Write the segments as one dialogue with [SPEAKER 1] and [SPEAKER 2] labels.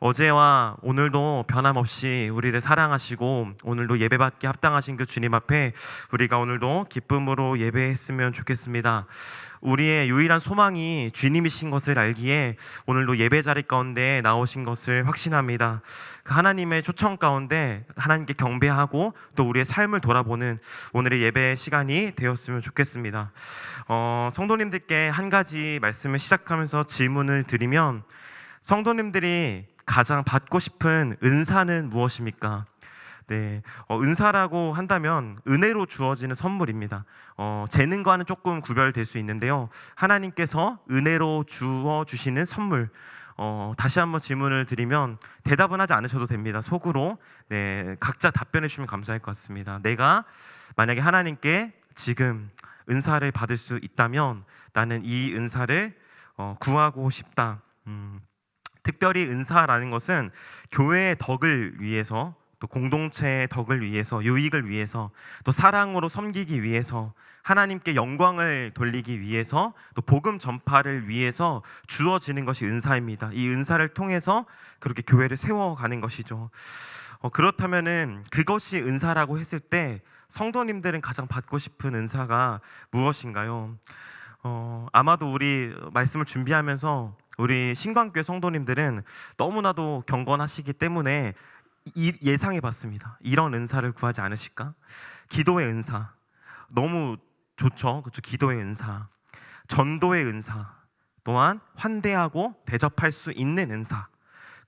[SPEAKER 1] 어제와 오늘도 변함없이 우리를 사랑하시고 오늘도 예배받기 합당하신 그 주님 앞에 우리가 오늘도 기쁨으로 예배했으면 좋겠습니다. 우리의 유일한 소망이 주님이신 것을 알기에 오늘도 예배 자리 가운데 나오신 것을 확신합니다. 그 하나님의 초청 가운데 하나님께 경배하고 또 우리의 삶을 돌아보는 오늘의 예배 시간이 되었으면 좋겠습니다. 성도님들께 한 가지 말씀을 시작하면서 질문을 드리면, 성도님들이 가장 받고 싶은 은사는 무엇입니까? 네, 은사라고 한다면 은혜로 주어지는 선물입니다. 재능과는 조금 구별될 수 있는데요, 하나님께서 은혜로 주어 주시는 선물. 다시 한번 질문을 드리면 대답은 하지 않으셔도 됩니다. 속으로 각자 답변해 주시면 감사할 것 같습니다. 내가 만약에 하나님께 지금 은사를 받을 수 있다면 나는 이 은사를 구하고 싶다. 특별히 은사라는 것은 교회의 덕을 위해서, 또 공동체의 덕을 위해서, 유익을 위해서, 또 사랑으로 섬기기 위해서, 하나님께 영광을 돌리기 위해서, 또 복음 전파를 위해서 주어지는 것이 은사입니다. 이 은사를 통해서 그렇게 교회를 세워가는 것이죠. 그렇다면은 그것이 은사라고 했을 때 성도님들은 가장 받고 싶은 은사가 무엇인가요? 아마도 우리 말씀을 준비하면서 우리 신광교회 성도님들은 너무나도 경건하시기 때문에 예상해 봤습니다. 이런 은사를 구하지 않으실까? 기도의 은사 너무 좋죠. 그렇죠? 기도의 은사, 전도의 은사, 또한 환대하고 대접할 수 있는 은사,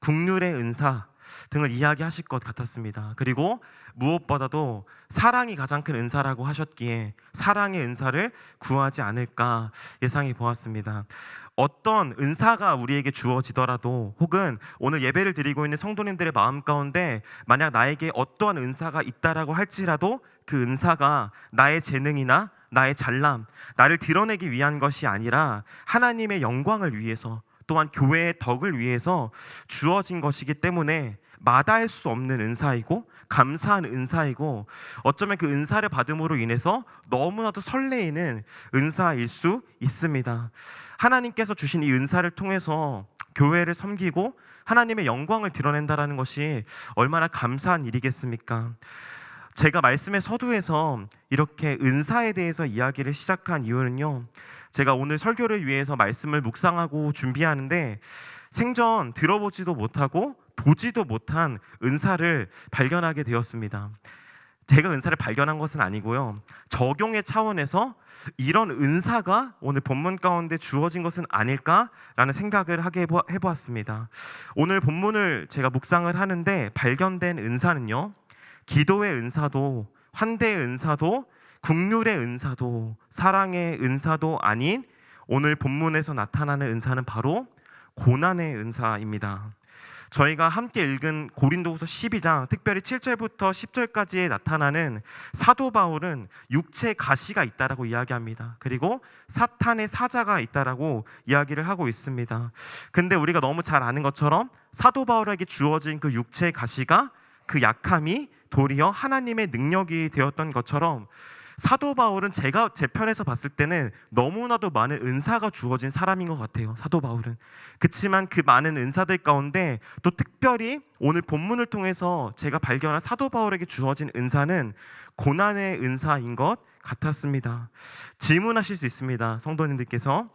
[SPEAKER 1] 국률의 은사 등을 이야기하실 것 같았습니다. 그리고 무엇보다도 사랑이 가장 큰 은사라고 하셨기에 사랑의 은사를 구하지 않을까 예상해 보았습니다. 어떤 은사가 우리에게 주어지더라도, 혹은 오늘 예배를 드리고 있는 성도님들의 마음 가운데 만약 나에게 어떠한 은사가 있다라고 할지라도 그 은사가 나의 재능이나 나의 잘남, 나를 드러내기 위한 것이 아니라 하나님의 영광을 위해서, 또한 교회의 덕을 위해서 주어진 것이기 때문에 마다할 수 없는 은사이고 감사한 은사이고, 어쩌면 그 은사를 받음으로 인해서 너무나도 설레이는 은사일 수 있습니다. 하나님께서 주신 이 은사를 통해서 교회를 섬기고 하나님의 영광을 드러낸다는 것이 얼마나 감사한 일이겠습니까? 제가 말씀의 서두에서 이렇게 은사에 대해서 이야기를 시작한 이유는요, 제가 오늘 설교를 위해서 말씀을 묵상하고 준비하는데 생전 들어보지도 못하고 보지도 못한 은사를 발견하게 되었습니다. 제가 은사를 발견한 것은 아니고요, 적용의 차원에서 이런 은사가 오늘 본문 가운데 주어진 것은 아닐까라는 생각을 하게 해보았습니다. 오늘 본문을 제가 묵상을 하는데 발견된 은사는요, 기도의 은사도, 환대의 은사도, 국률의 은사도, 사랑의 은사도 아닌 오늘 본문에서 나타나는 은사는 바로 고난의 은사입니다. 저희가 함께 읽은 고린도후서 12장, 특별히 7절부터 10절까지에 나타나는 사도 바울은 육체의 가시가 있다라고 이야기합니다. 그리고 사탄의 사자가 있다라고 이야기를 하고 있습니다. 근데 우리가 너무 잘 아는 것처럼 사도 바울에게 주어진 그 육체의 가시가, 그 약함이 도리어 하나님의 능력이 되었던 것처럼 사도 바울은 제가 제 편에서 봤을 때는 너무나도 많은 은사가 주어진 사람인 것 같아요. 사도 바울은. 그렇지만 그 많은 은사들 가운데 또 특별히 오늘 본문을 통해서 제가 발견한 사도 바울에게 주어진 은사는 고난의 은사인 것 같았습니다. 질문하실 수 있습니다. 성도님들께서,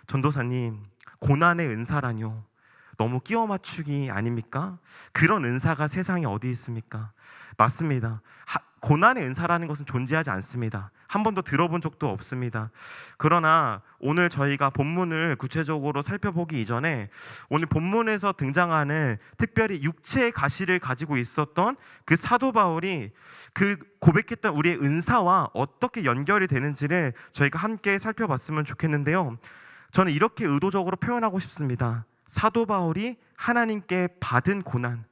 [SPEAKER 1] 전도사님, 고난의 은사라뇨? 너무 끼워 맞추기 아닙니까? 그런 은사가 세상에 어디 있습니까? 맞습니다. 고난의 은사라는 것은 존재하지 않습니다. 한 번도 들어본 적도 없습니다. 그러나 오늘 저희가 본문을 구체적으로 살펴보기 이전에 오늘 본문에서 등장하는 특별히 육체의 가시를 가지고 있었던 그 사도 바울이 그 고백했던 우리의 은사와 어떻게 연결이 되는지를 저희가 함께 살펴봤으면 좋겠는데요, 저는 이렇게 의도적으로 표현하고 싶습니다. 사도 바울이 하나님께 받은 고난,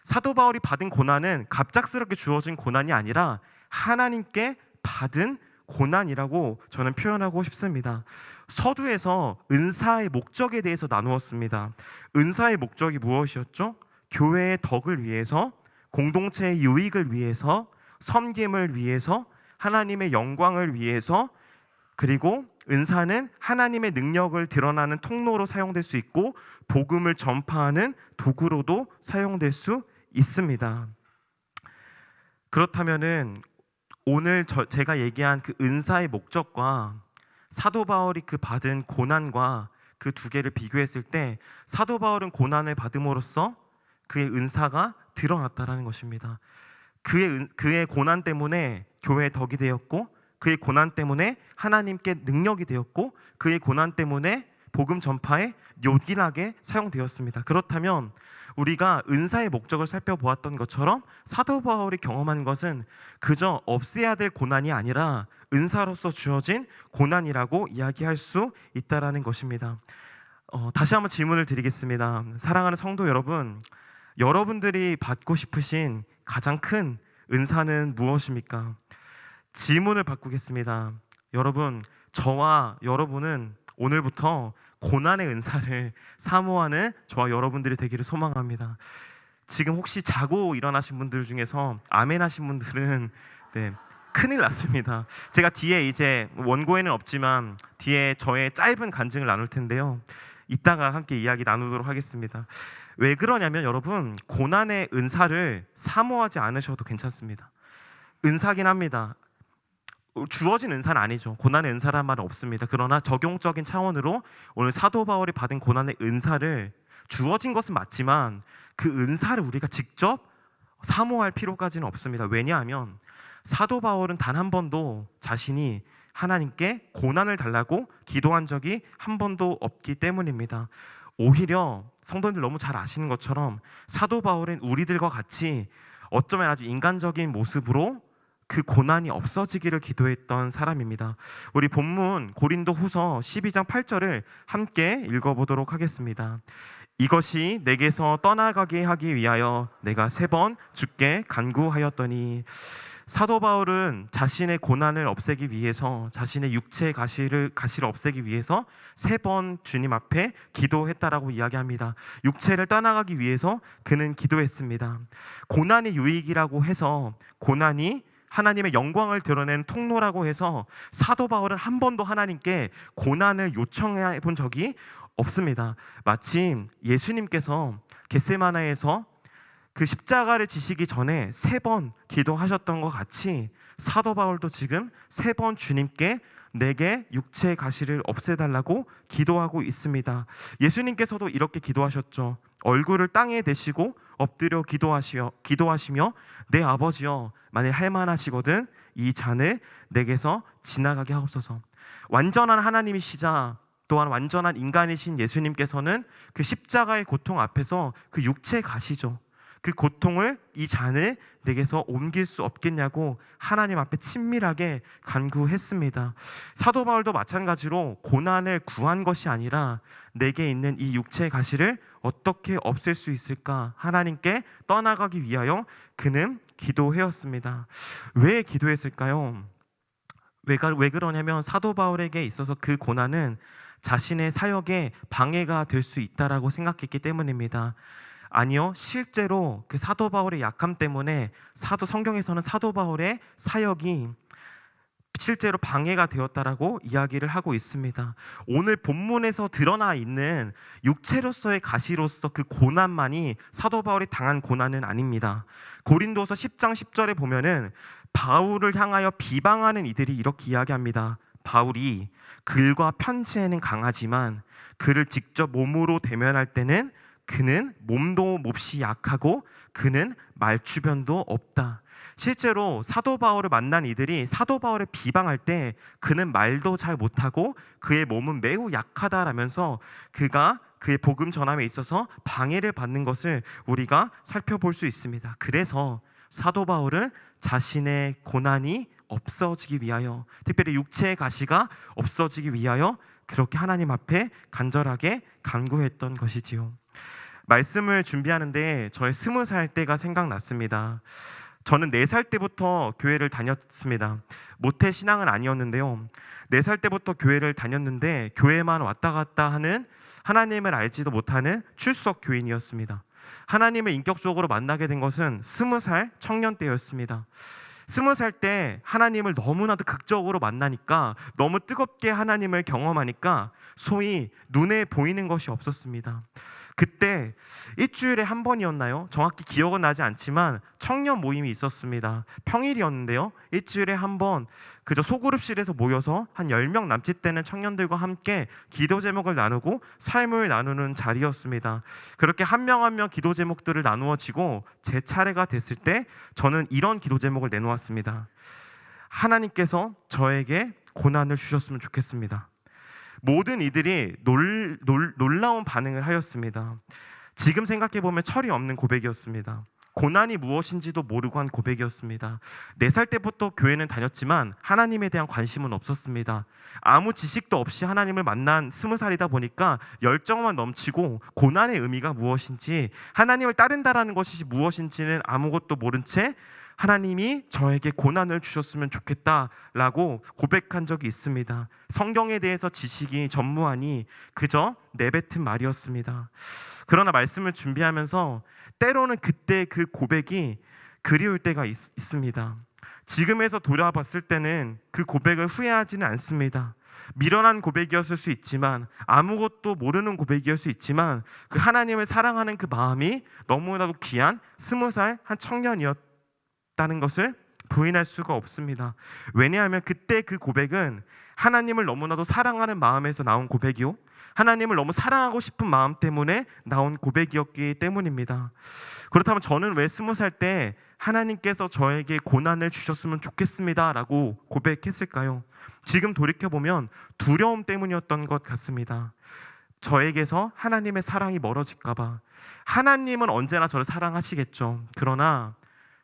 [SPEAKER 1] 사도 바울이 받은 고난은 갑작스럽게 주어진 고난이 아니라 하나님께 받은 고난이라고 저는 표현하고 싶습니다. 서두에서 은사의 목적에 대해서 나누었습니다. 은사의 목적이 무엇이었죠? 교회의 덕을 위해서, 공동체의 유익을 위해서, 섬김을 위해서, 하나님의 영광을 위해서 그리고 은사는 하나님의 능력을 드러나는 통로로 사용될 수 있고 복음을 전파하는 도구로도 사용될 수 있습니다. 그렇다면은 오늘 제가 얘기한 그 은사의 목적과 사도 바울이 그 받은 고난과 그 두 개를 비교했을 때 사도 바울은 고난을 받음으로써 그의 은사가 드러났다라는 것입니다. 그의 고난 때문에 교회의 덕이 되었고, 그의 고난 때문에 하나님께 능력이 되었고, 그의 고난 때문에 복음 전파에 요긴하게 사용되었습니다. 그렇다면 우리가 은사의 목적을 살펴보았던 것처럼 사도 바울이 경험한 것은 그저 없애야 될 고난이 아니라 은사로서 주어진 고난이라고 이야기할 수 있다라는 것입니다. 다시 한번 질문을 드리겠습니다. 사랑하는 성도 여러분, 여러분들이 받고 싶으신 가장 큰 은사는 무엇입니까? 질문을 바꾸겠습니다. 여러분, 저와 여러분은 오늘부터 고난의 은사를 사모하는 저와 여러분들이 되기를 소망합니다. 지금 혹시 자고 일어나신 분들 중에서 아멘 하신 분들은 큰일 났습니다. 제가 뒤에 이제 원고에는 없지만 뒤에 저의 짧은 간증을 나눌 텐데요. 이따가 함께 이야기 나누도록 하겠습니다. 왜 그러냐면 여러분, 고난의 은사를 사모하지 않으셔도 괜찮습니다. 은사긴 합니다. 주어진 은사는 아니죠. 고난의 은사란 말은 없습니다. 그러나 적용적인 차원으로 오늘 사도 바울이 받은 고난의 은사를 주어진 것은 맞지만 그 은사를 우리가 직접 사모할 필요까지는 없습니다. 왜냐하면 사도 바울은 단 한 번도 자신이 하나님께 고난을 달라고 기도한 적이 한 번도 없기 때문입니다. 오히려 성도님들 너무 잘 아시는 것처럼 사도 바울은 우리들과 같이 어쩌면 아주 인간적인 모습으로 그 고난이 없어지기를 기도했던 사람입니다. 우리 본문 고린도 후서 12장 8절을 함께 읽어보도록 하겠습니다. 이것이 내게서 떠나가게 하기 위하여 내가 3번 주께 간구하였더니, 사도 바울은 자신의 고난을 없애기 위해서, 자신의 육체의 가시를 없애기 위해서 3번 주님 앞에 기도했다라고 이야기합니다. 육체를 떠나가기 위해서 그는 기도했습니다. 고난이 유익이라고 해서, 고난이 하나님의 영광을 드러내는 통로라고 해서 사도 바울은 한 번도 하나님께 고난을 요청해 본 적이 없습니다. 마침 예수님께서 겟세마네에서 그 십자가를 지시기 전에 3번 기도하셨던 것 같이 사도 바울도 지금 3번 주님께 내게 육체의 가시를 없애달라고 기도하고 있습니다. 예수님께서도 이렇게 기도하셨죠. 얼굴을 땅에 대시고 엎드려 기도하시며 내 아버지여, 만일 할만하시거든 이 잔을 내게서 지나가게 하옵소서. 완전한 하나님이시자 또한 완전한 인간이신 예수님께서는 그 십자가의 고통 앞에서 그 육체의 가시죠, 그 고통을, 이 잔을 내게서 옮길 수 없겠냐고 하나님 앞에 친밀하게 간구했습니다. 사도 바울도 마찬가지로 고난을 구한 것이 아니라 내게 있는 이 육체의 가시를 어떻게 없앨 수 있을까 하나님께 떠나가기 위하여 그는 기도해왔습니다. 왜 기도했을까요? 왜 그러냐면 사도 바울에게 있어서 그 고난은 자신의 사역에 방해가 될 수 있다라고 생각했기 때문입니다. 아니요, 실제로 그 사도 바울의 약함 때문에 성경에서는 사도 바울의 사역이 실제로 방해가 되었다라고 이야기를 하고 있습니다. 오늘 본문에서 드러나 있는 육체로서의 가시로서 그 고난만이 사도 바울이 당한 고난은 아닙니다. 고린도서 10장 10절에 보면은 바울을 향하여 비방하는 이들이 이렇게 이야기합니다. 바울이 글과 편지에는 강하지만 그를 직접 몸으로 대면할 때는 그는 몸도 몹시 약하고 그는 말주변도 없다. 실제로 사도 바울을 만난 이들이 사도 바울을 비방할 때 그는 말도 잘 못하고 그의 몸은 매우 약하다라면서 그가 그의 복음 전함에 있어서 방해를 받는 것을 우리가 살펴볼 수 있습니다. 그래서 사도 바울은 자신의 고난이 없어지기 위하여, 특별히 육체의 가시가 없어지기 위하여 그렇게 하나님 앞에 간절하게 간구했던 것이지요. 말씀을 준비하는데 저의 20살 때가 생각났습니다. 저는 4살 때부터 교회를 다녔습니다. 모태 신앙은 아니었는데요, 4살 때부터 교회를 다녔는데 교회만 왔다 갔다 하는, 하나님을 알지도 못하는 출석 교인이었습니다. 하나님을 인격적으로 만나게 된 것은 20살 청년 때였습니다. 20살 때 하나님을 너무나도 극적으로 만나니까, 너무 뜨겁게 하나님을 경험하니까 소위 눈에 보이는 것이 없었습니다. 그때 일주일에 한 번이었나요? 정확히 기억은 나지 않지만 청년 모임이 있었습니다. 평일이었는데요, 일주일에 한 번 그저 소그룹실에서 모여서 한 10명 남짓 되는 청년들과 함께 기도 제목을 나누고 삶을 나누는 자리였습니다. 그렇게 한 명 한 명 기도 제목들을 나누어지고 제 차례가 됐을 때 저는 이런 기도 제목을 내놓았습니다. 하나님께서 저에게 고난을 주셨으면 좋겠습니다. 모든 이들이 놀라운 반응을 하였습니다. 지금 생각해보면 철이 없는 고백이었습니다. 고난이 무엇인지도 모르고 한 고백이었습니다. 4살 때부터 교회는 다녔지만 하나님에 대한 관심은 없었습니다. 아무 지식도 없이 하나님을 만난 20살이다 보니까 열정만 넘치고 고난의 의미가 무엇인지, 하나님을 따른다라는 것이 무엇인지는 아무것도 모른 채 하나님이 저에게 고난을 주셨으면 좋겠다라고 고백한 적이 있습니다. 성경에 대해서 지식이 전무하니 그저 내뱉은 말이었습니다. 그러나 말씀을 준비하면서 때로는 그때 그 고백이 그리울 때가 있습니다. 지금에서 돌아봤을 때는 그 고백을 후회하지는 않습니다. 미련한 고백이었을 수 있지만, 아무것도 모르는 고백이었을 수 있지만, 그 하나님을 사랑하는 그 마음이 너무나도 귀한 20살 한 청년이었다는 것을 부인할 수가 없습니다. 왜냐하면 그때 그 고백은 하나님을 너무나도 사랑하는 마음에서 나온 고백이요, 하나님을 너무 사랑하고 싶은 마음 때문에 나온 고백이었기 때문입니다. 그렇다면 저는 왜 20살 때 하나님께서 저에게 고난을 주셨으면 좋겠습니다 라고 고백했을까요? 지금 돌이켜보면 두려움 때문이었던 것 같습니다. 저에게서 하나님의 사랑이 멀어질까봐. 하나님은 언제나 저를 사랑하시겠죠. 그러나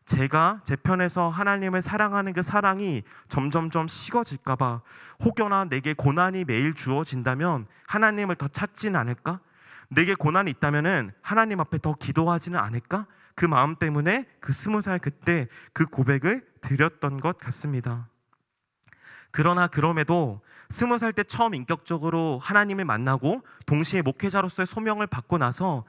[SPEAKER 1] 제가 제 편에서 하나님을 사랑하는 그 사랑이 점점점 식어질까봐, 혹여나 내게 고난이 매일 주어진다면 하나님을 더 찾지는 않을까? 내게 고난이 있다면 하나님 앞에 더 기도하지는 않을까? 그 마음 때문에 그 20살 그때 그 고백을 드렸던 것 같습니다. 그러나 그럼에도 20살 때 처음 인격적으로 하나님을 만나고 동시에 목회자로서의 소명을 받고 나서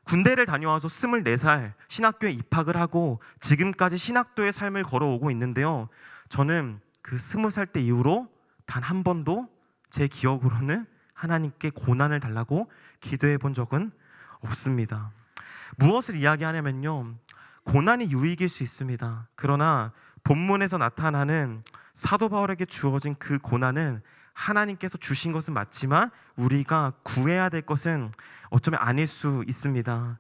[SPEAKER 1] 군대를 다녀와서 24살 신학교에 입학을 하고 지금까지 신학도의 삶을 걸어오고 있는데요, 저는 그 20살 때 이후로 단 한 번도 제 기억으로는 하나님께 고난을 달라고 기도해 본 적은 없습니다. 무엇을 이야기하냐면요, 고난이 유익일 수 있습니다. 그러나 본문에서 나타나는 사도 바울에게 주어진 그 고난은 하나님께서 주신 것은 맞지만 우리가 구해야 될 것은 어쩌면 아닐 수 있습니다.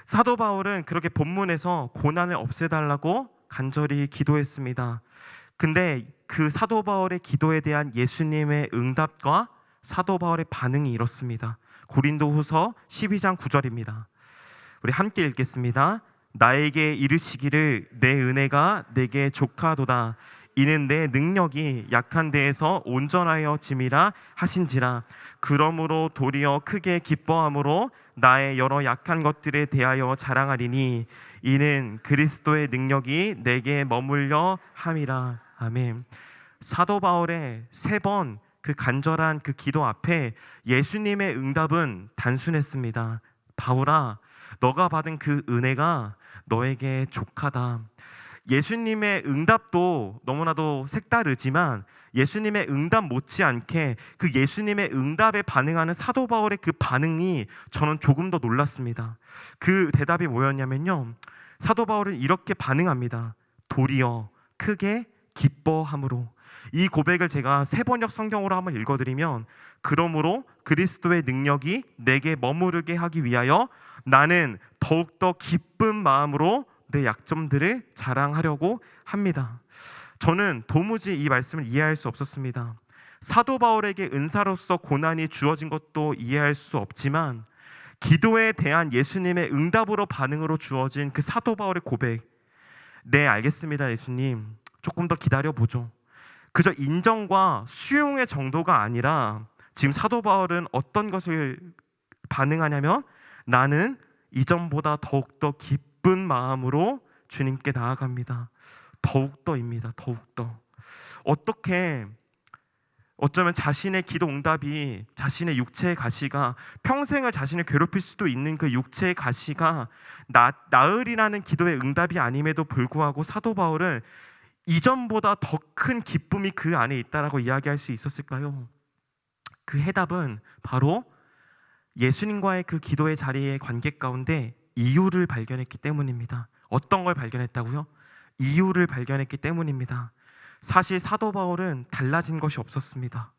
[SPEAKER 1] 사도 바울은 그렇게 본문에서 고난을 없애달라고 간절히 기도했습니다. 근데 그 사도 바울의 기도에 대한 예수님의 응답과 사도 바울의 반응이 이렇습니다. 고린도후서 12장 9절입니다. 우리 함께 읽겠습니다. 나에게 이르시기를 내 은혜가 내게 족하도다. 이는 내 능력이 약한 데에서 온전하여 짐이라 하신지라. 그러므로 도리어 크게 기뻐함으로 나의 여러 약한 것들에 대하여 자랑하리니 이는 그리스도의 능력이 내게 머물려 함이라. 아멘. 사도 바울의 3번 그 간절한 그 기도 앞에 예수님의 응답은 단순했습니다. 바울아, 너가 받은 그 은혜가 너에게 족하다. 예수님의 응답도 너무나도 색다르지만 예수님의 응답 못지않게 그 예수님의 응답에 반응하는 사도 바울의 그 반응이 저는 조금 더 놀랐습니다. 그 대답이 뭐였냐면요, 사도 바울은 이렇게 반응합니다. 도리어 크게 기뻐함으로. 이 고백을 제가 3번역 성경으로 한번 읽어드리면, 그러므로 그리스도의 능력이 내게 머무르게 하기 위하여 나는 더욱더 기쁜 마음으로 내 약점들을 자랑하려고 합니다. 저는 도무지 이 말씀을 이해할 수 없었습니다. 사도 바울에게 은사로서 고난이 주어진 것도 이해할 수 없지만 기도에 대한 예수님의 응답으로 반응으로 주어진 그 사도 바울의 고백, 네 알겠습니다 예수님, 조금 더 기다려보죠. 그저 인정과 수용의 정도가 아니라 지금 사도 바울은 어떤 것을 반응하냐면, 나는 이전보다 더욱더 기쁜 마음으로 주님께 나아갑니다. 더욱더입니다. 더욱더. 어떻게 어쩌면 자신의 기도 응답이, 자신의 육체의 가시가 평생을 자신을 괴롭힐 수도 있는 그 육체의 가시가 나으리라는 기도의 응답이 아님에도 불구하고 사도 바울은 이전보다 더 큰 기쁨이 그 안에 있다라고 이야기할 수 있었을까요? 그 해답은 바로 예수님과의 그 기도의 자리의 관계 가운데 이유를 발견했기 때문입니다. 어떤 걸 발견했다고요? 이유를 발견했기 때문입니다. 사실 사도 바울은 달라진 것이 없었습니다.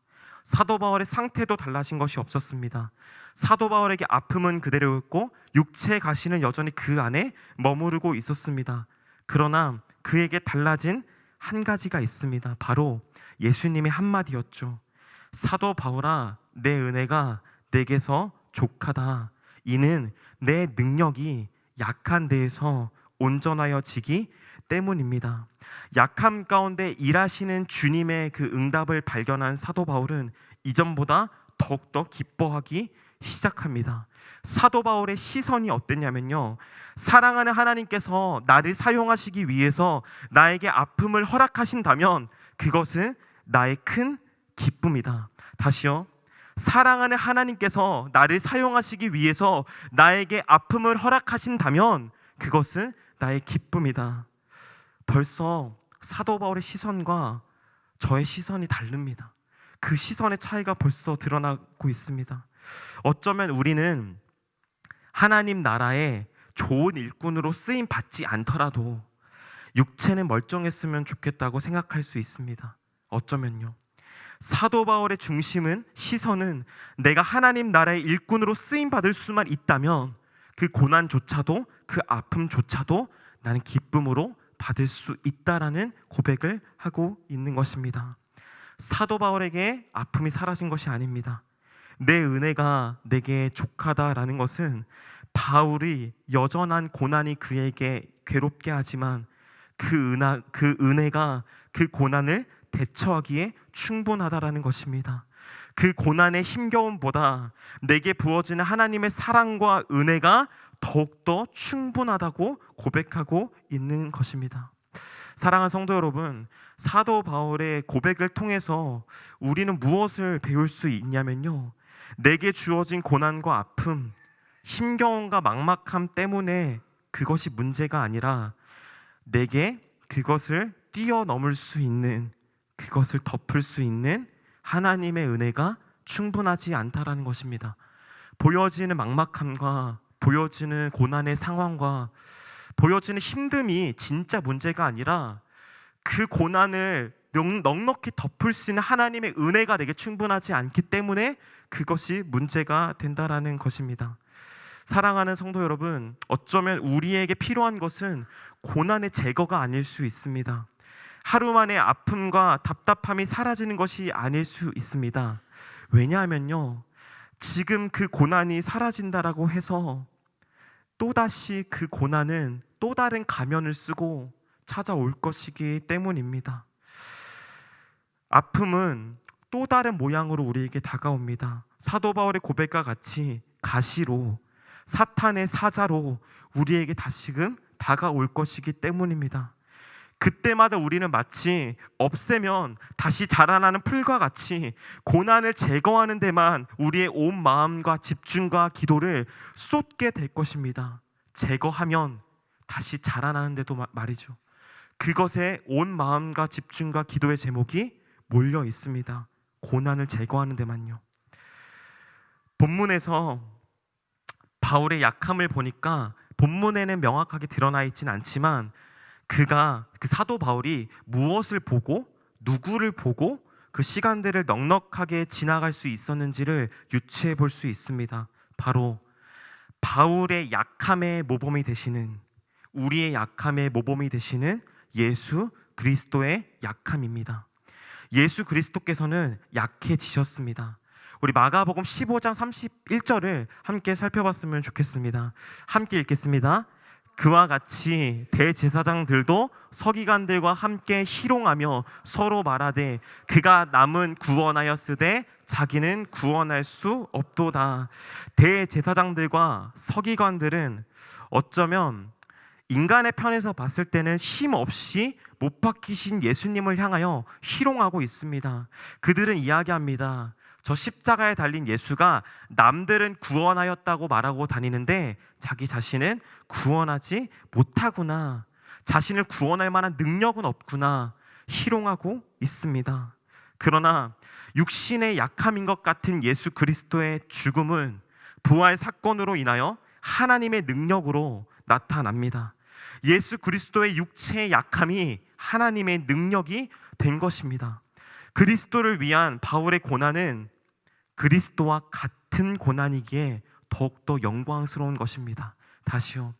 [SPEAKER 1] 사도 바울의 상태도 달라진 것이 없었습니다. 사도 바울에게 아픔은 그대로였고 육체의 가시는 여전히 그 안에 머무르고 있었습니다. 그러나 그에게 달라진 한 가지가 있습니다. 바로 예수님의 한마디였죠. 사도 바울아, 내 은혜가 내게서 족하다. 이는 내 능력이 약한 데에서 온전하여지기 때문입니다. 약함 가운데 일하시는 주님의 그 응답을 발견한 사도 바울은 이전보다 더욱더 기뻐하기 시작합니다. 사도 바울의 시선이 어땠냐면요, 사랑하는 하나님께서 나를 사용하시기 위해서 나에게 아픔을 허락하신다면 그것은 나의 큰 기쁨이다. 다시요, 사랑하는 하나님께서 나를 사용하시기 위해서 나에게 아픔을 허락하신다면 그것은 나의 기쁨이다. 벌써 사도 바울의 시선과 저의 시선이 다릅니다. 그 시선의 차이가 벌써 드러나고 있습니다. 어쩌면 우리는 하나님 나라에 좋은 일꾼으로 쓰임 받지 않더라도 육체는 멀쩡했으면 좋겠다고 생각할 수 있습니다. 어쩌면요, 사도 바울의 중심은, 시선은 내가 하나님 나라의 일꾼으로 쓰임 받을 수만 있다면 그 고난조차도, 그 아픔조차도 나는 기쁨으로 받을 수 있다라는 고백을 하고 있는 것입니다. 사도 바울에게 아픔이 사라진 것이 아닙니다. 내 은혜가 내게 족하다라는 것은 바울이 여전한 고난이 그에게 괴롭게 하지만 그 은혜가 그 고난을 대처하기에 충분하다라는 것입니다. 그 고난의 힘겨움보다 내게 부어지는 하나님의 사랑과 은혜가 더욱더 충분하다고 고백하고 있는 것입니다. 사랑하는 성도 여러분, 사도 바울의 고백을 통해서 우리는 무엇을 배울 수 있냐면요, 내게 주어진 고난과 아픔, 힘겨움과 막막함 때문에 그것이 문제가 아니라 내게 그것을 뛰어넘을 수 있는, 그것을 덮을 수 있는 하나님의 은혜가 충분하지 않다라는 것입니다. 보여지는 막막함과 보여지는 고난의 상황과 보여지는 힘듦이 진짜 문제가 아니라 그 고난을 넉넉히 덮을 수 있는 하나님의 은혜가 내게 충분하지 않기 때문에 그것이 문제가 된다라는 것입니다. 사랑하는 성도 여러분, 어쩌면 우리에게 필요한 것은 고난의 제거가 아닐 수 있습니다. 하루 만에 아픔과 답답함이 사라지는 것이 아닐 수 있습니다. 왜냐하면요, 지금 그 고난이 사라진다라고 해서 또다시 그 고난은 또 다른 가면을 쓰고 찾아올 것이기 때문입니다. 아픔은 또 다른 모양으로 우리에게 다가옵니다. 사도 바울의 고백과 같이 가시로, 사탄의 사자로 우리에게 다시금 다가올 것이기 때문입니다. 그때마다 우리는 마치 없애면 다시 자라나는 풀과 같이 고난을 제거하는 데만 우리의 온 마음과 집중과 기도를 쏟게 될 것입니다. 제거하면 다시 자라나는데도 말이죠. 그것에 온 마음과 집중과 기도의 제목이 몰려 있습니다. 고난을 제거하는 데만요. 본문에서 바울의 약함을 보니까 본문에는 명확하게 드러나 있진 않지만 그 사도 바울이 무엇을 보고 누구를 보고 그 시간들을 넉넉하게 지나갈 수 있었는지를 유추해 볼 수 있습니다. 바로 바울의 약함의 모범이 되시는, 우리의 약함의 모범이 되시는 예수 그리스도의 약함입니다. 예수 그리스도께서는 약해지셨습니다. 우리 마가복음 15장 31절을 함께 살펴봤으면 좋겠습니다. 함께 읽겠습니다. 그와 같이 대제사장들도 서기관들과 함께 희롱하며 서로 말하되 그가 남은 구원하였으되 자기는 구원할 수 없도다. 대제사장들과 서기관들은 어쩌면 인간의 편에서 봤을 때는 힘없이 못 박히신 예수님을 향하여 희롱하고 있습니다. 그들은 이야기합니다. 저 십자가에 달린 예수가 남들은 구원하였다고 말하고 다니는데 자기 자신은 구원하지 못하구나. 자신을 구원할 만한 능력은 없구나 희롱하고 있습니다. 그러나 육신의 약함인 것 같은 예수 그리스도의 죽음은 부활 사건으로 인하여 하나님의 능력으로 나타납니다. 예수 그리스도의 육체의 약함이 하나님의 능력이 된 것입니다. 그리스도를 위한 바울의 고난은 그리스도와 같은 고난이기에 더욱더 영광스러운 것입니다. 다시요,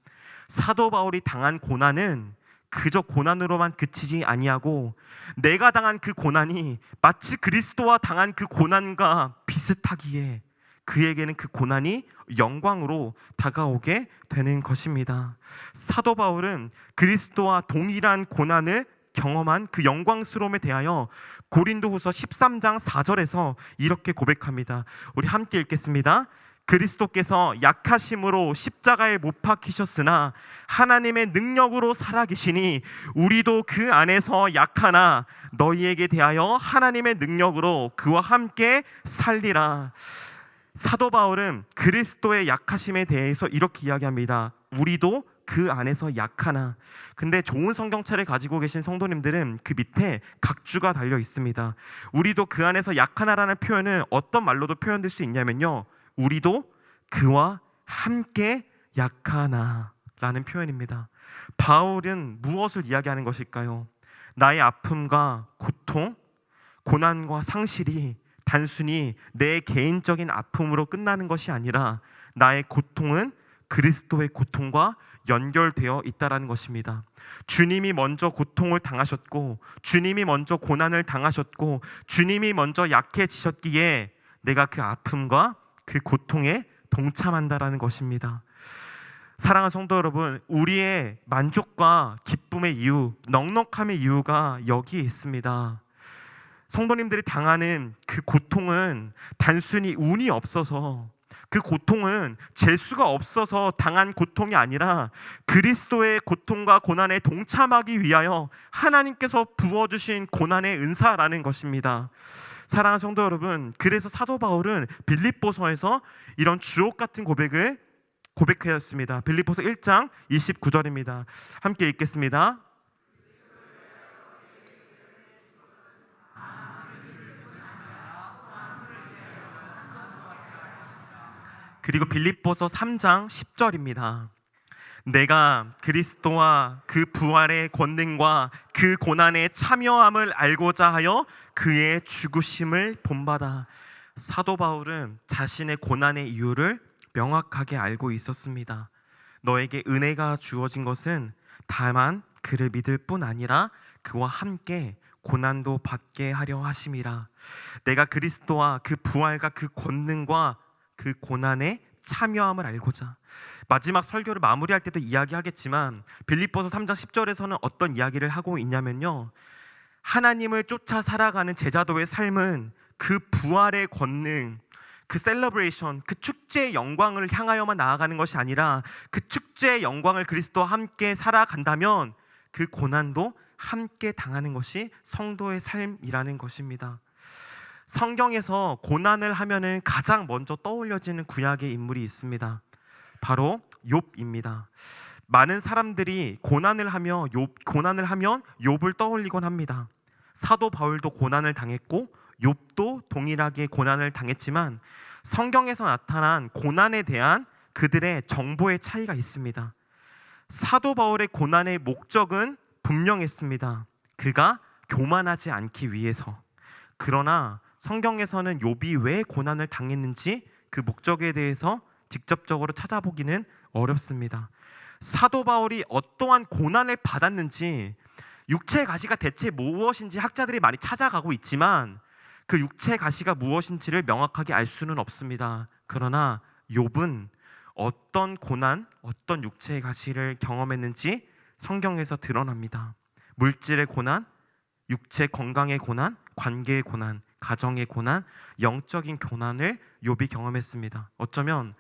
[SPEAKER 1] 사도 바울이 당한 고난은 그저 고난으로만 그치지 아니하고 내가 당한 그 고난이 마치 그리스도와 당한 그 고난과 비슷하기에 그에게는 그 고난이 영광으로 다가오게 되는 것입니다. 사도 바울은 그리스도와 동일한 고난을 경험한 그 영광스러움에 대하여 고린도후서 13장 4절에서 이렇게 고백합니다. 우리 함께 읽겠습니다. 그리스도께서 약하심으로 십자가에 못 박히셨으나 하나님의 능력으로 살아계시니 우리도 그 안에서 약하나 너희에게 대하여 하나님의 능력으로 그와 함께 살리라. 사도 바울은 그리스도의 약하심에 대해서 이렇게 이야기합니다. 우리도 그 안에서 약하나. 근데 좋은 성경책을 가지고 계신 성도님들은 그 밑에 각주가 달려 있습니다. 우리도 그 안에서 약하나라는 표현은 어떤 말로도 표현될 수 있냐면요, 우리도 그와 함께 약하나 라는 표현입니다. 바울은 무엇을 이야기하는 것일까요? 나의 아픔과 고통, 고난과 상실이 단순히 내 개인적인 아픔으로 끝나는 것이 아니라 나의 고통은 그리스도의 고통과 연결되어 있다라는 것입니다. 주님이 먼저 고통을 당하셨고 주님이 먼저 고난을 당하셨고 주님이 먼저 약해지셨기에 내가 그 아픔과 그 고통에 동참한다라는 것입니다. 사랑하는 성도 여러분, 우리의 만족과 기쁨의 이유, 넉넉함의 이유가 여기에 있습니다. 성도님들이 당하는 그 고통은 단순히 운이 없어서, 그 고통은 잴 수가 없어서 당한 고통이 아니라 그리스도의 고통과 고난에 동참하기 위하여 하나님께서 부어주신 고난의 은사라는 것입니다. 사랑하는 성도 여러분, 그래서 사도 바울은 빌립보서에서 이런 주옥 같은 고백을 고백하였습니다. 빌립보서 1장 29절입니다. 함께 읽겠습니다. 그리고 빌립보서 3장 10절입니다. 내가 그리스도와 그 부활의 권능과 그 고난의 참여함을 알고자 하여 그의 죽으심을 본받아. 사도 바울은 자신의 고난의 이유를 명확하게 알고 있었습니다. 너에게 은혜가 주어진 것은 다만 그를 믿을 뿐 아니라 그와 함께 고난도 받게 하려 하심이라. 내가 그리스도와 그 부활과 그 권능과 그 고난에 참여함을 알고자. 마지막 설교를 마무리할 때도 이야기하겠지만 빌립보서 3장 10절에서는 어떤 이야기를 하고 있냐면요, 하나님을 쫓아 살아가는 제자도의 삶은 그 부활의 권능, 그 셀러브레이션, 그 축제의 영광을 향하여만 나아가는 것이 아니라 그 축제의 영광을 그리스도와 함께 살아간다면 그 고난도 함께 당하는 것이 성도의 삶이라는 것입니다. 성경에서 고난을 하면은 가장 먼저 떠올려지는 구약의 인물이 있습니다. 바로 욥입니다. 많은 사람들이 고난을 하면 욥을 떠올리곤 합니다. 사도 바울도 고난을 당했고 욥도 동일하게 고난을 당했지만 성경에서 나타난 고난에 대한 그들의 정보의 차이가 있습니다. 사도 바울의 고난의 목적은 분명했습니다. 그가 교만하지 않기 위해서. 그러나 성경에서는 욥이 왜 고난을 당했는지 그 목적에 대해서 직접적으로 찾아보기는 어렵습니다. 사도 바울이 어떠한 고난을 받았는지, 육체의 가시가 대체 무엇인지 학자들이 많이 찾아가고 있지만 그 육체의 가시가 무엇인지를 명확하게 알 수는 없습니다. 그러나 욥은 어떤 고난, 어떤 육체의 가시를 경험했는지 성경에서 드러납니다. 물질의 고난, 육체 건강의 고난, 관계의 고난, 가정의 고난, 영적인 고난을 욥이 경험했습니다. 어쩌면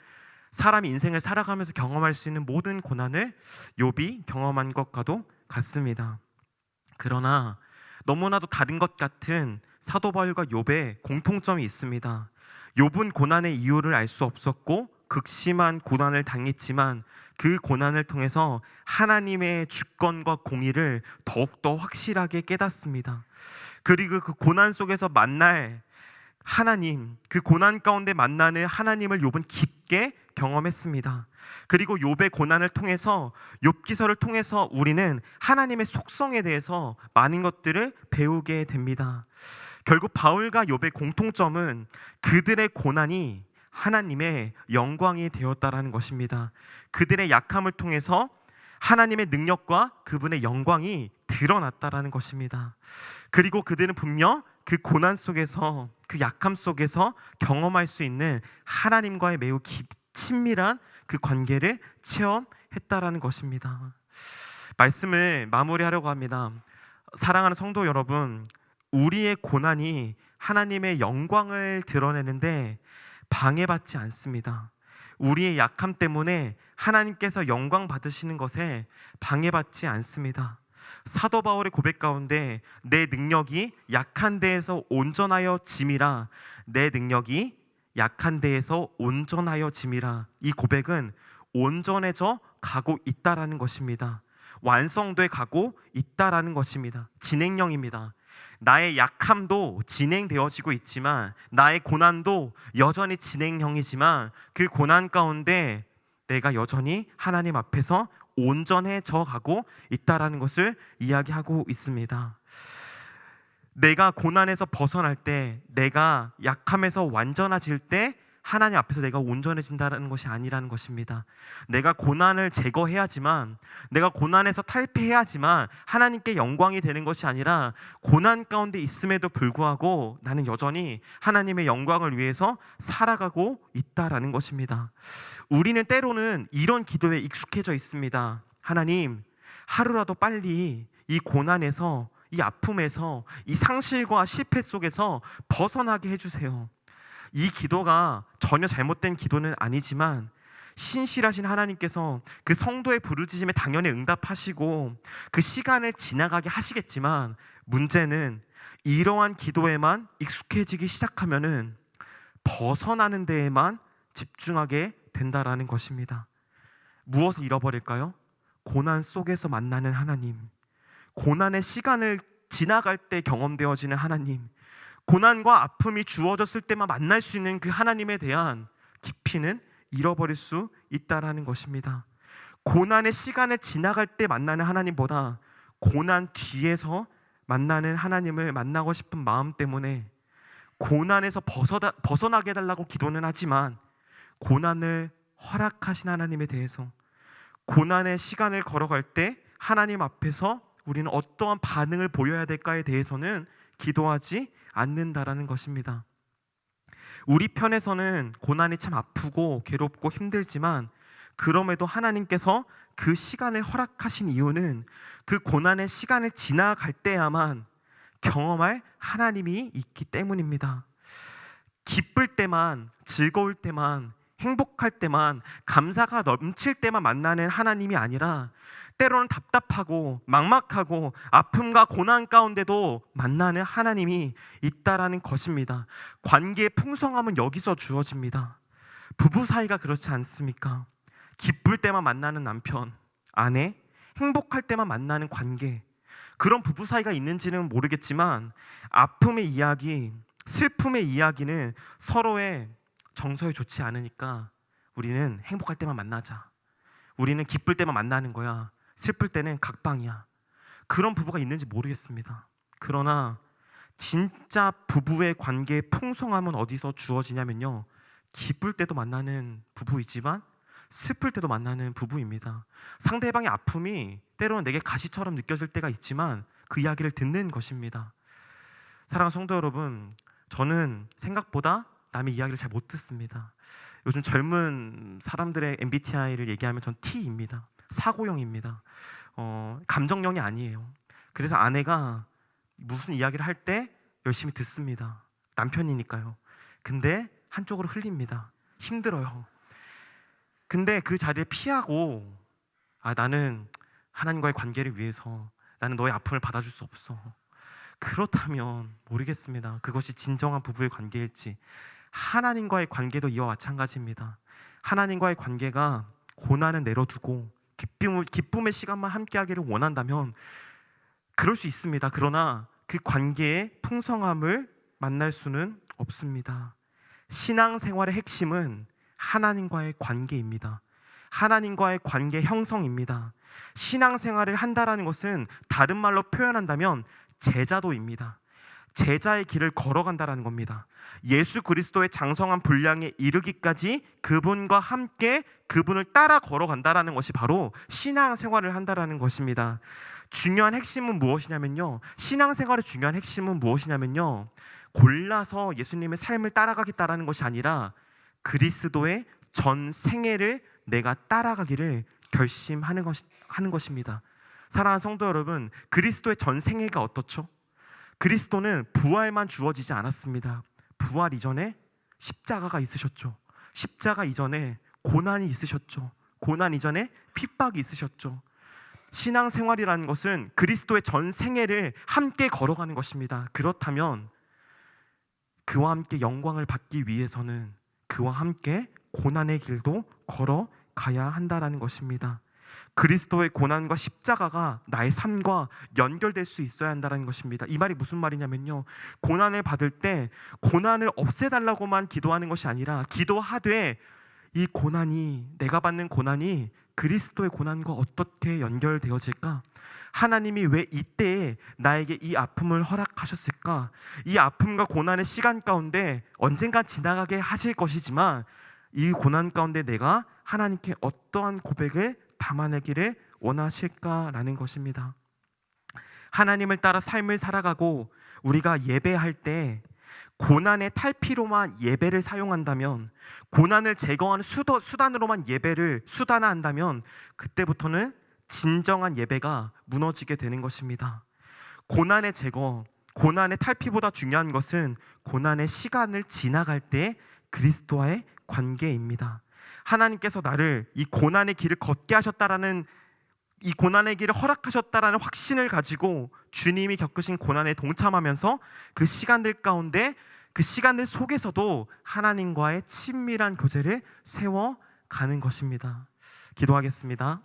[SPEAKER 1] 사람이 인생을 살아가면서 경험할 수 있는 모든 고난을 욥이 경험한 것과도 같습니다. 그러나 너무나도 다른 것 같은 사도 바울과 욥의 공통점이 있습니다. 욥은 고난의 이유를 알 수 없었고 극심한 고난을 당했지만 그 고난을 통해서 하나님의 주권과 공의를 더욱더 확실하게 깨닫습니다. 그리고 그 고난 속에서 만날 하나님, 그 고난 가운데 만나는 하나님을 욥은 깊게 경험했습니다. 그리고 욥의 고난을 통해서, 욥기서를 통해서 우리는 하나님의 속성에 대해서 많은 것들을 배우게 됩니다. 결국 바울과 욥의 공통점은 그들의 고난이 하나님의 영광이 되었다라는 것입니다. 그들의 약함을 통해서 하나님의 능력과 그분의 영광이 드러났다라는 것입니다. 그리고 그들은 분명 그 고난 속에서, 그 약함 속에서 경험할 수 있는 하나님과의 매우 친밀한 그 관계를 체험했다라는 것입니다. 말씀을 마무리하려고 합니다. 사랑하는 성도 여러분, 우리의 고난이 하나님의 영광을 드러내는데 방해받지 않습니다. 우리의 약함 때문에 하나님께서 영광 받으시는 것에 방해받지 않습니다. 사도 바울의 고백 가운데 내 능력이 약한 데에서 온전하여 짐이라, 내 능력이 약한 데에서 온전하여 짐이라, 이 고백은 온전해져 가고 있다라는 것입니다. 완성돼 가고 있다라는 것입니다. 진행형입니다. 나의 약함도 진행되어지고 있지만, 나의 고난도 여전히 진행형이지만, 그 고난 가운데 내가 여전히 하나님 앞에서 온전해져 가고 있다라는 것을 이야기하고 있습니다. 내가 고난에서 벗어날 때, 내가 약함에서 완전해질 때 하나님 앞에서 내가 온전해진다는 것이 아니라는 것입니다. 내가 고난을 제거해야지만, 내가 고난에서 탈피해야지만 하나님께 영광이 되는 것이 아니라, 고난 가운데 있음에도 불구하고 나는 여전히 하나님의 영광을 위해서 살아가고 있다라는 것입니다. 우리는 때로는 이런 기도에 익숙해져 있습니다. 하나님, 하루라도 빨리 이 고난에서, 이 아픔에서, 이 상실과 실패 속에서 벗어나게 해주세요. 이 기도가 전혀 잘못된 기도는 아니지만, 신실하신 하나님께서 그 성도의 부르짖음에 당연히 응답하시고 그 시간을 지나가게 하시겠지만, 문제는 이러한 기도에만 익숙해지기 시작하면은 벗어나는 데에만 집중하게 된다라는 것입니다. 무엇을 잃어버릴까요? 고난 속에서 만나는 하나님, 고난의 시간을 지나갈 때 경험되어지는 하나님, 고난과 아픔이 주어졌을 때만 만날 수 있는 그 하나님에 대한 깊이는 잃어버릴 수 있다라는 것입니다. 고난의 시간을 지나갈 때 만나는 하나님보다 고난 뒤에서 만나는 하나님을 만나고 싶은 마음 때문에 고난에서 벗어나게 해달라고 기도는 하지만, 고난을 허락하신 하나님에 대해서, 고난의 시간을 걸어갈 때 하나님 앞에서 우리는 어떠한 반응을 보여야 될까에 대해서는 기도하지 않는다라는 것입니다. 우리 편에서는 고난이 참 아프고 괴롭고 힘들지만, 그럼에도 하나님께서 그 시간을 허락하신 이유는 그 고난의 시간을 지나갈 때야만 경험할 하나님이 있기 때문입니다. 기쁠 때만, 즐거울 때만, 행복할 때만, 감사가 넘칠 때만 만나는 하나님이 아니라, 때로는 답답하고 막막하고 아픔과 고난 가운데도 만나는 하나님이 있다라는 것입니다. 관계의 풍성함은 여기서 주어집니다. 부부 사이가 그렇지 않습니까? 기쁠 때만 만나는 남편, 아내, 행복할 때만 만나는 관계, 그런 부부 사이가 있는지는 모르겠지만, 아픔의 이야기, 슬픔의 이야기는 서로의 정서에 좋지 않으니까 우리는 행복할 때만 만나자, 우리는 기쁠 때만 만나는 거야, 슬플 때는 각방이야, 그런 부부가 있는지 모르겠습니다. 그러나 진짜 부부의 관계의 풍성함은 어디서 주어지냐면요, 기쁠 때도 만나는 부부이지만 슬플 때도 만나는 부부입니다. 상대방의 아픔이 때로는 내게 가시처럼 느껴질 때가 있지만 그 이야기를 듣는 것입니다. 사랑하는 성도 여러분, 저는 생각보다 남의 이야기를 잘 못 듣습니다. 요즘 젊은 사람들의 MBTI를 얘기하면 전 T입니다. 사고형입니다. 감정형이 아니에요. 그래서 아내가 무슨 이야기를 할 때 열심히 듣습니다. 남편이니까요. 근데 한쪽으로 흘립니다. 힘들어요. 근데 그 자리를 피하고, 나는 하나님과의 관계를 위해서, 나는 너의 아픔을 받아줄 수 없어, 그렇다면 모르겠습니다. 그것이 진정한 부부의 관계일지. 하나님과의 관계도 이와 마찬가지입니다. 하나님과의 관계가 고난은 내려두고 기쁨의 시간만 함께하기를 원한다면 그럴 수 있습니다. 그러나 그 관계의 풍성함을 만날 수는 없습니다. 신앙생활의 핵심은 하나님과의 관계입니다. 하나님과의 관계 형성입니다. 신앙생활을 한다라는 것은 다른 말로 표현한다면 제자도입니다. 제자의 길을 걸어간다라는 겁니다. 예수 그리스도의 장성한 분량에 이르기까지 그분과 함께 그분을 따라 걸어간다라는 것이 바로 신앙생활을 한다라는 것입니다. 중요한 핵심은 무엇이냐면요, 신앙생활의 중요한 핵심은 무엇이냐면요, 골라서 예수님의 삶을 따라가겠다라는 것이 아니라 그리스도의 전 생애를 내가 따라가기를 결심하는 것입니다. 사랑하는 성도 여러분, 그리스도의 전 생애가 어떻죠? 그리스도는 부활만 주어지지 않았습니다. 부활 이전에 십자가가 있으셨죠. 십자가 이전에 고난이 있으셨죠. 고난 이전에 핍박이 있으셨죠. 신앙생활이라는 것은 그리스도의 전 생애를 함께 걸어가는 것입니다. 그렇다면 그와 함께 영광을 받기 위해서는 그와 함께 고난의 길도 걸어가야 한다라는 것입니다. 그리스도의 고난과 십자가가 나의 삶과 연결될 수 있어야 한다는 것입니다. 이 말이 무슨 말이냐면요, 고난을 받을 때 고난을 없애달라고만 기도하는 것이 아니라 기도하되 이 고난이, 내가 받는 고난이 그리스도의 고난과 어떻게 연결되어질까? 하나님이 왜 이때에 나에게 이 아픔을 허락하셨을까? 이 아픔과 고난의 시간 가운데 언젠가 지나가게 하실 것이지만 이 고난 가운데 내가 하나님께 어떠한 고백을 담아내기를 원하실까라는 것입니다. 하나님을 따라 삶을 살아가고 우리가 예배할 때 고난의 탈피로만 예배를 사용한다면, 고난을 제거하는 수단으로만 예배를 수단화한다면 그때부터는 진정한 예배가 무너지게 되는 것입니다. 고난의 제거, 고난의 탈피보다 중요한 것은 고난의 시간을 지나갈 때 그리스도와의 관계입니다. 하나님께서 나를 이 고난의 길을 걷게 하셨다라는, 이 고난의 길을 허락하셨다라는 확신을 가지고 주님이 겪으신 고난에 동참하면서 그 시간들 가운데, 그 시간들 속에서도 하나님과의 친밀한 교제를 세워가는 것입니다. 기도하겠습니다.